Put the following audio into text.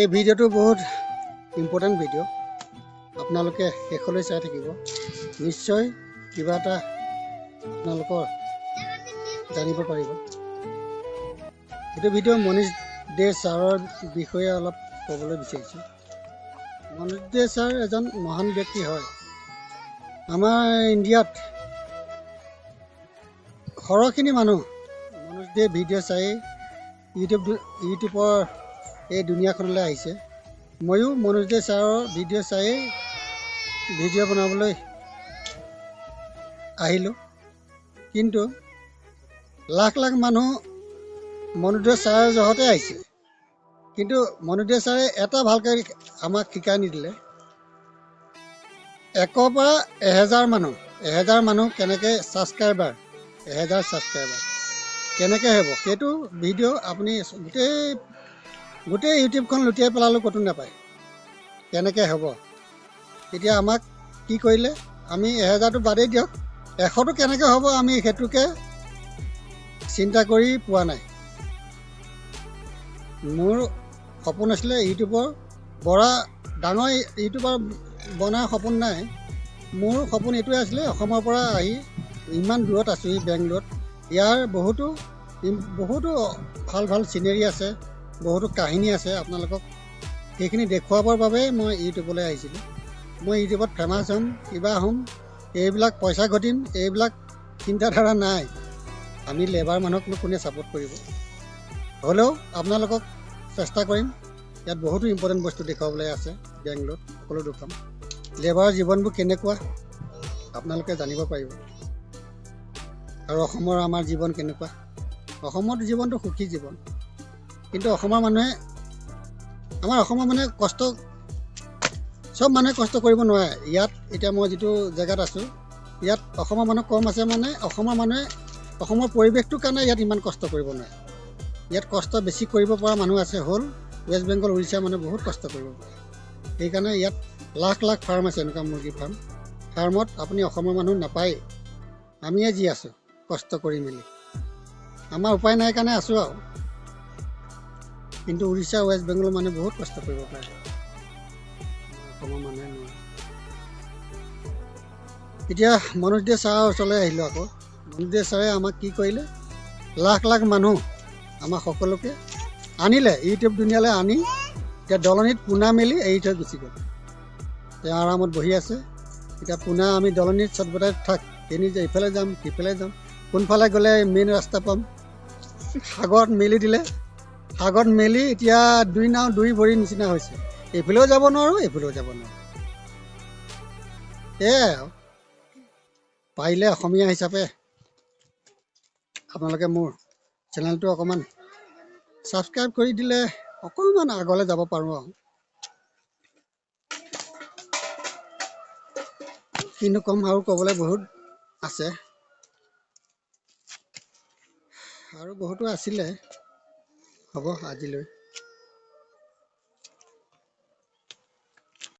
এই ভিডিঅ'টো বহুত ইম্পৰ্টেণ্ট ভিডিঅ'। আপোনালোকে শেষলৈ চাই থাকিব, নিশ্চয় কিবা এটা আপোনালোকৰ জানিব পাৰিব। এইটো ভিডিঅ' মনীষ দে ছাৰৰ বিষয়ে অলপ ক'বলৈ বিচাৰিছোঁ। মনীষ দে ছাৰ এজন মহান ব্যক্তি হয়। আমাৰ ইণ্ডিয়াত সৰহখিনি মানুহ মনীষ দে ভিডিঅ' চাই ইউটিউবৰ এই দুনিয়াখনলৈ আহিছে। ময়ো মনীষ দে ছাৰৰ ভিডিঅ' চাই ভিডিঅ' বনাবলৈ আহিলোঁ। কিন্তু লাখ লাখ মানুহ মনীষ দে ছাৰৰ জহতে আহিছে। কিন্তু মনীষ দে ছাৰে এটা ভালকৈ আমাক শিকাই নিদিলে। 1ৰ পৰা 1000 মানুহ কেনেকৈ ছাবস্ক্ৰাইবাৰ 1000 ছাবস্ক্ৰাইবাৰ কেনেকৈ হ'ব, সেইটো ভিডিঅ' আপুনি গোটেই ইউটিউবখন লুটিয়াই পেলালেও ক'তো নাপায় কেনেকৈ হ'ব। এতিয়া আমাক কি কৰিলে, আমি 1000টো বাদেই দিয়ক, 100টো কেনেকৈ হ'ব আমি সেইটোকে চিন্তা কৰি পোৱা নাই। মোৰ সপোন আছিলে ইউটিউবৰ ডাঙৰ ইউটিউবাৰ বনাৰ সপোন নাই। মোৰ সপোন এইটোৱে আছিলে, অসমৰ পৰা আহি ইমান দূৰত আছোঁহি বেংগলোৰত, ইয়াৰ বহুতো ভাল ভাল চিনেৰি আছে, বহুতো কাহিনী আছে। আপোনালোকক সেইখিনি দেখুৱাবৰ বাবে মই ইউটিউবলৈ আহিছিলোঁ। মই ইউটিউবত ফেমাছ হ'ম, কিবা হ'ম, এইবিলাক পইচা ঘটিম, এইবিলাক চিন্তাধাৰা নাই। আমি লেবাৰ মানুহকনো কোনে ছাপোৰ্ট কৰিব। হ'লেও আপোনালোকক চেষ্টা কৰিম। ইয়াত বহুতো ইম্পৰ্টেণ্ট বস্তু দেখুৱাবলৈ আছে। বেংগলোৰত সকলো দেখুৱাম। লেবাৰৰ জীৱনবোৰ কেনেকুৱা আপোনালোকে জানিব পাৰিব। আৰু অসমৰ আমাৰ জীৱন কেনেকুৱা। অসমৰ জীৱনটো সুখী জীৱন। কিন্তু আমাৰ অসমৰ মানুহে চব মানুহে কষ্ট কৰিব নোৱাৰে। ইয়াত এতিয়া মই যিটো জেগাত আছোঁ, ইয়াত অসমৰ মানুহ কম আছে। অসমৰ পৰিৱেশটোৰ কাৰণে ইয়াত ইমান কষ্ট কৰিব নোৱাৰে। ইয়াত কষ্ট বেছি কৰিব পৰা মানুহ আছে, হ'ল ৱেষ্ট বেংগল, উৰিষ্যাৰ মানুহ বহুত কষ্ট কৰিব পাৰে। সেইকাৰণে ইয়াত লাখ লাখ ফাৰ্ম আছে, এনেকুৱা মুৰ্গী ফাৰ্মত আপুনি অসমৰ মানুহ নাপায়। আমিয়ে যি আছোঁ কষ্ট কৰি মেলি, আমাৰ উপায় নাই কাৰণে আছোঁ আৰু। কিন্তু উৰিষ্যা, ৱেষ্ট বেংগলৰ মানুহে বহুত কষ্ট কৰিব পাৰে, অসমৰ মানুহে নোৱাৰে। এতিয়া মনীষ দে ছাৰৰ ওচৰলৈ আহিলোঁ আকৌ। মনীষ দে ছাৰে আমাক কি কৰিলে, লাখ লাখ মানুহ আমাক সকলোকে আনিলে, ইউটিউব দুনিয়ালৈ আনি এতিয়া দলনিত পোনা মেলি এৰি থৈ গুচি গ'ল। তেওঁ আৰামত বহি আছে। এতিয়া পোনা আমি দলনিত চটবটাই থাক, কিনি যে ইফালে যাম সিফালে যাম, কোনফালে গ'লে মেইন ৰাস্তা পাম। সাগৰত মেলি দিলে, সাগৰত মেলি এতিয়া দুই নাও দুই ভৰিৰ নিচিনা হৈছে। এইফালেও যাব নোৱাৰোঁ, এইফালেও যাব নোৱাৰোঁ। এয়াই আৰু। পাৰিলে অসমীয়া হিচাপে আপোনালোকে মোৰ চেনেলটো অকণমান ছাবস্ক্ৰাইব কৰি দিলে অকণমান আগলৈ যাব পাৰোঁ আৰু। কিনো ক'ম, আৰু ক'বলৈ বহুত আছে, আৰু বহুতো আছিলে। হ'ব আজিলৈ।